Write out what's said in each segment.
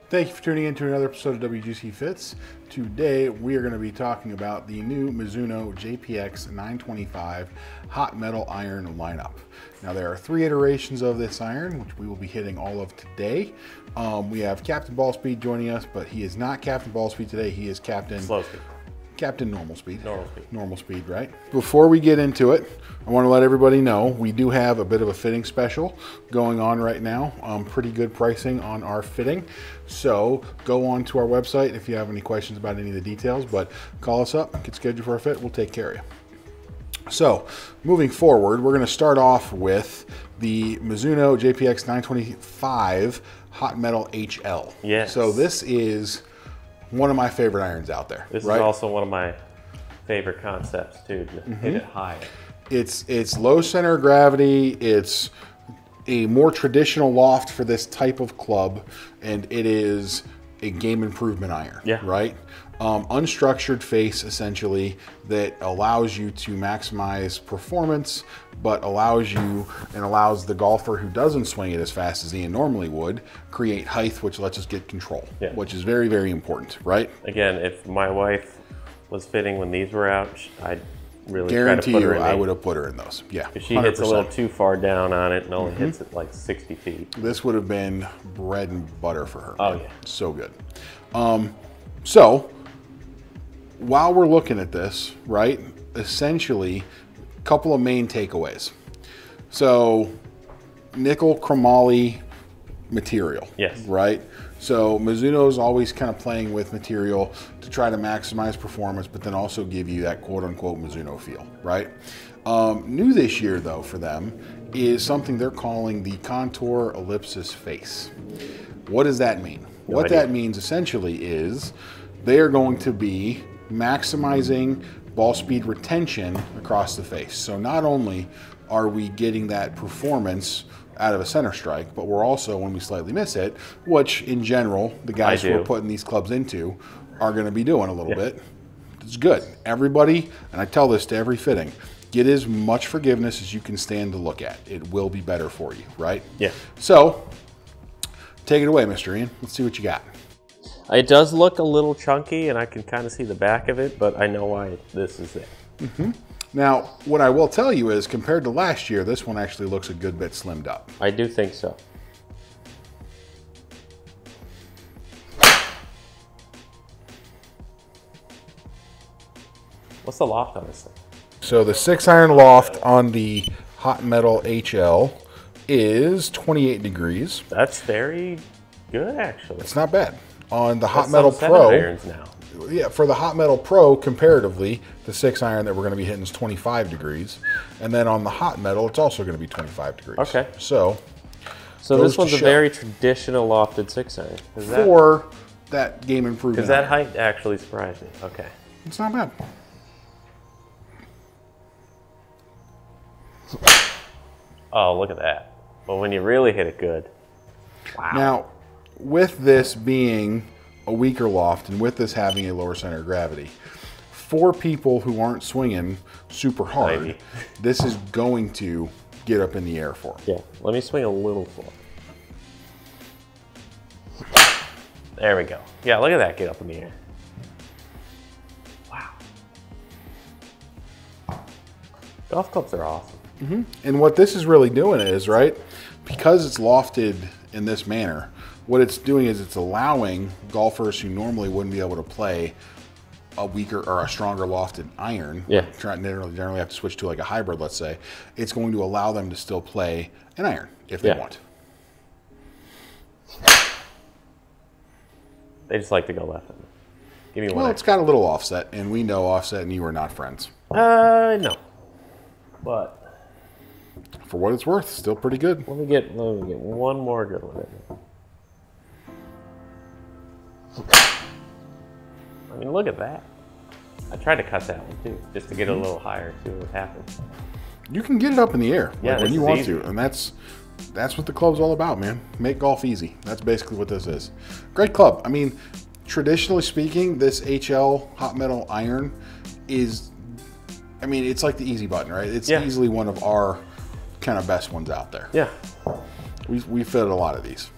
Thank you for tuning in to another episode of WGC Fits. Today we are going to be talking about the new Mizuno JPX 925 hot metal iron lineup. Now there are 3 iterations of this iron, which we will be hitting all of today. We have Captain Ballspeed joining us, but he is not Captain Ballspeed today. He is Captain Slow Speed. Captain Normal Speed. Normal Speed. Normal Speed, right? Before we get into it, I want to let everybody know we do have a bit of a fitting special going on right now. Pretty good pricing on our fitting. So go on to our website if you have any questions about any of the details, but call us up, get scheduled for a fit, we'll take care of you. So moving forward, we're going to start off with the Mizuno JPX 925 Hot Metal HL. Yes. So this is one of my favorite irons out there. This right? is also one of my favorite concepts too, to hit it high. It's low center of gravity. It's a more traditional loft for this type of club, and it is a game improvement iron. Yeah. Right. Unstructured face essentially that allows you to maximize performance, but allows the golfer who doesn't swing it as fast as Ian normally would create height, which lets us get control, which is very, very important, right? Again, if my wife was fitting when these were out, I'd really guarantee try to put her you in I would have put her in those. Yeah, if she hits a little too far down on it and only hits it like 60 feet. This would have been bread and butter for her. Oh yeah, so good. So while we're looking at this, right, essentially a couple of main takeaways. So nickel chromoly material, yes, right? So Mizuno's always kind of playing with material to try to maximize performance, but then also give you that quote unquote Mizuno feel, right? New this year though for them is something they're calling the contour ellipsis face. What does that mean? What that means essentially is they are going to be maximizing ball speed retention across the face. So not only are we getting that performance out of a center strike, but we're also, when we slightly miss it, which in general, the guys who are putting these clubs into are going to be doing a little bit. It's good. Everybody, and I tell this to every fitting, get as much forgiveness as you can stand to look at. It will be better for you, right? Yeah. So take it away, Mr. Ian. Let's see what you got. It does look a little chunky, and I can kind of see the back of it, but I know why this is there. Now, what I will tell you is, compared to last year, this one actually looks a good bit slimmed up. I do think so. What's the loft on this thing? So the 6-iron loft on the Hot Metal HL is 28 degrees. That's very good, actually. It's not bad. On the Hot Metal Pro, irons now. Yeah, for the Hot Metal Pro, comparatively, the 6-iron that we're going to be hitting is 25 degrees. And then on the Hot Metal, it's also going to be 25 degrees. Okay. So this one's a very traditional lofted 6-iron. For that game improvement. Because that height actually surprised me. Okay. It's not bad. Oh, look at that. But when you really hit it good. Wow. Now, with this being a weaker loft and with this having a lower center of gravity, for people who aren't swinging super hard, this is going to get up in the air for them. Yeah, let me swing a little forward. There we go. Yeah, look at that get up in the air. Wow. Golf clubs are awesome. And what this is really doing is, right, because it's lofted in this manner, what it's doing is it's allowing golfers who normally wouldn't be able to play a weaker or a stronger lofted iron, generally have to switch to like a hybrid, let's say, it's going to allow them to still play an iron if they want. They just like to go left. Give me one. Well, it's got a little offset, and we know Offset and you are not friends. No. But for what it's worth, still pretty good. Let me get one more good one in there. I mean, look at that. I tried to cut that one too, just to get a little higher, see what happens. You can get it up in the air when you want easy. to, and that's what the club's all about, man. Make golf easy. That's basically what this is. Great club. I mean, traditionally speaking, this HL hot metal iron is, I mean, it's like the easy button, right? It's easily one of our kind of best ones out there. Yeah. We fit a lot of these.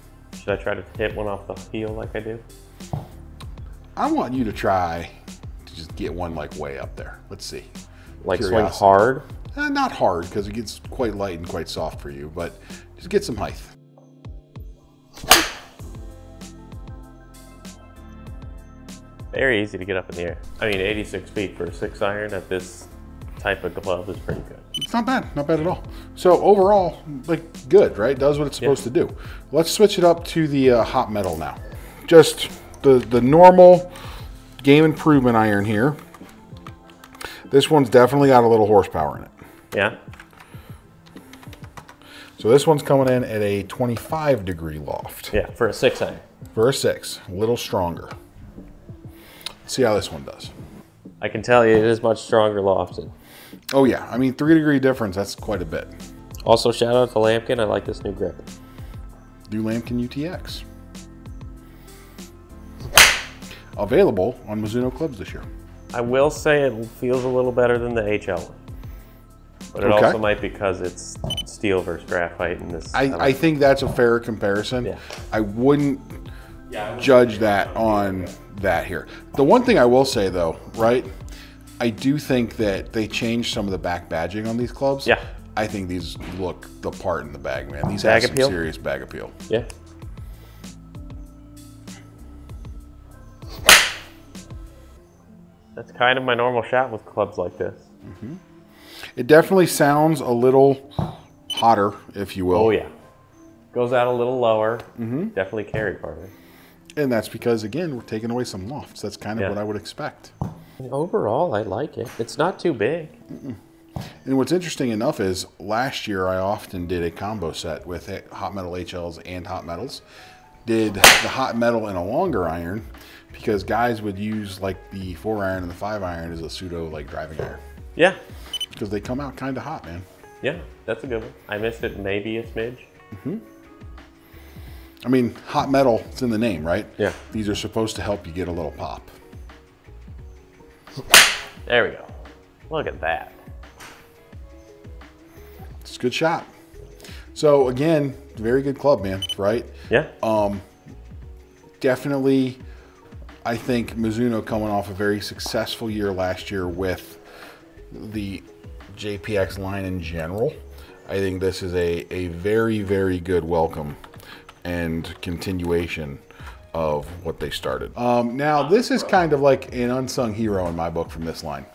Should I try to hit one off the heel like I do? I want you to try to just get one like way up there. Let's see. Like Curiosity. swing hard? Not hard, because it gets quite light and quite soft for you, but just get some height. Very easy to get up in the air. I mean, 86 feet for a 6-iron at this type of glove is pretty good. It's not bad at all. So overall, like, good, right? Does what it's supposed to do. Let's switch it up to the hot metal now. Just the normal game improvement iron here. This one's definitely got a little horsepower in it. Yeah. So this one's coming in at a 25-degree loft. Yeah, for a 6-iron. For a 6, a little stronger. Let's see how this one does. I can tell you it is much stronger lofted. Oh yeah, I mean 3-degree difference, that's quite a bit. Also, shout out to Lampkin, I like this new grip. Do Lampkin UTX. Available on Mizuno clubs this year. I will say it feels a little better than the HL one. But it also might be because it's steel versus graphite in this. I think that's a fair comparison. Yeah. I wouldn't judge that on that here. The one thing I will say though, right? I do think that they changed some of the back badging on these clubs. Yeah. I think these look the part in the bag, man. These bag have some appeal? serious bag appeal. Yeah. That's kind of my normal shot with clubs like this. Mm-hmm. It definitely sounds a little hotter, if you will. Oh yeah. Goes out a little lower. Mm-hmm. Definitely carry farther. And that's because, again, we're taking away some lofts. That's kind of what I would expect. Overall, I like it. It's not too big. And what's interesting enough is last year I often did a combo set with hot metal HLs and hot metals. Did the hot metal in a longer iron because guys would use like the 4-iron and the 5-iron as a pseudo like driving iron. Yeah. Because they come out kind of hot, man. Yeah, that's a good one. I missed it maybe a smidge. Mm-hmm. I mean, hot metal, it's in the name, right? Yeah. These are supposed to help you get a little pop. There we go. Look at that. It's a good shot. So again, very good club, man, right? Yeah. Definitely, I think Mizuno coming off a very successful year last year with the JPX line in general. I think this is a very, very good welcome and continuation of what they started. Now, this is kind of like an unsung hero in my book from this line.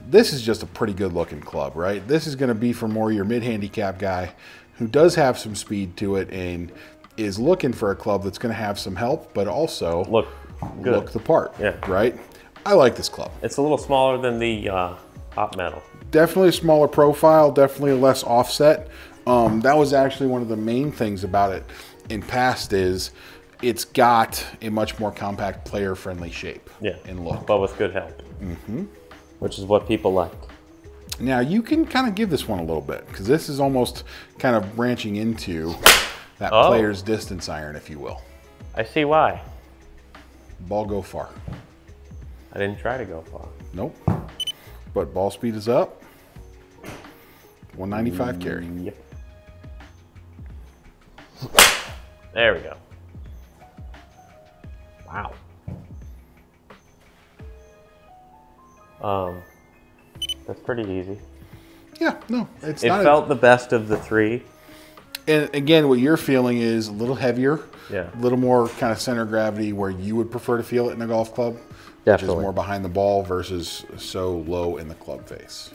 This is just a pretty good looking club, right? This is gonna be for more your mid-handicap guy who does have some speed to it and is looking for a club that's gonna have some help, but also look the part, yeah. Right? I like this club. It's a little smaller than the hot metal. Definitely a smaller profile, definitely less offset. That was actually one of the main things about it in past is it's got a much more compact player-friendly shape and look. But with good help. Mm-hmm. Which is what people like. Now you can kind of give this one a little bit because this is almost kind of branching into that player's distance iron, if you will. I see why. Ball go far. I didn't try to go far. Nope. But ball speed is up. 195 carry. Yep. There we go. Wow. That's pretty easy. Yeah, no, it felt the best of the three. And again, what you're feeling is a little heavier, a little more kind of center of gravity where you would prefer to feel it in a golf club. Definitely. Which is more behind the ball versus so low in the club face.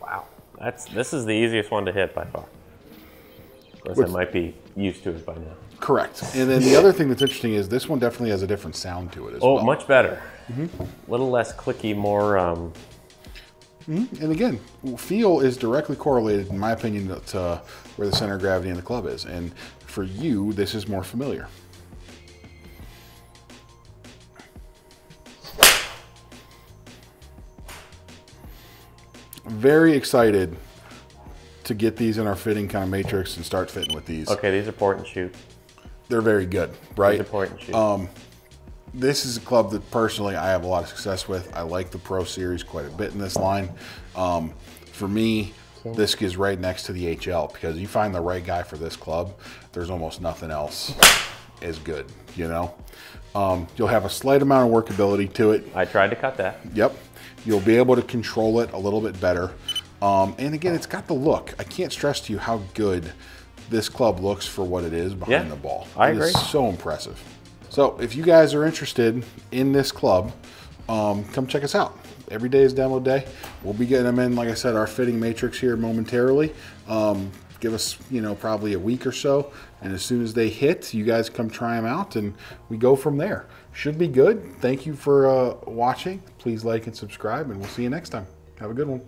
Wow. This is the easiest one to hit by far. Of course, I might be used to it by now. Correct. And then the other thing that's interesting is this one definitely has a different sound to it as well. Oh, much better. Mm-hmm. A little less clicky, more... And again, feel is directly correlated, in my opinion, to where the center of gravity in the club is. And for you, this is more familiar. Very excited to get these in our fitting kind of matrix and start fitting with these. Okay, these are point and shoot. They're very good, right? These are point and shoot. This is a club that personally I have a lot of success with. I like the Pro Series quite a bit in this line. For me, this is right next to the HL, because you find the right guy for this club, there's almost nothing else as good, you know? You'll have a slight amount of workability to it. I tried to cut that. Yep. You'll be able to control it a little bit better. And again, it's got the look. I can't stress to you how good this club looks for what it is behind the ball. I agree. It is so impressive. So if you guys are interested in this club, come check us out. Every day is demo day. We'll be getting them in, like I said, our fitting matrix here momentarily. Give us, you know, probably a week or so. And as soon as they hit, you guys come try them out and we go from there. Should be good. Thank you for watching. Please like and subscribe, and we'll see you next time. Have a good one.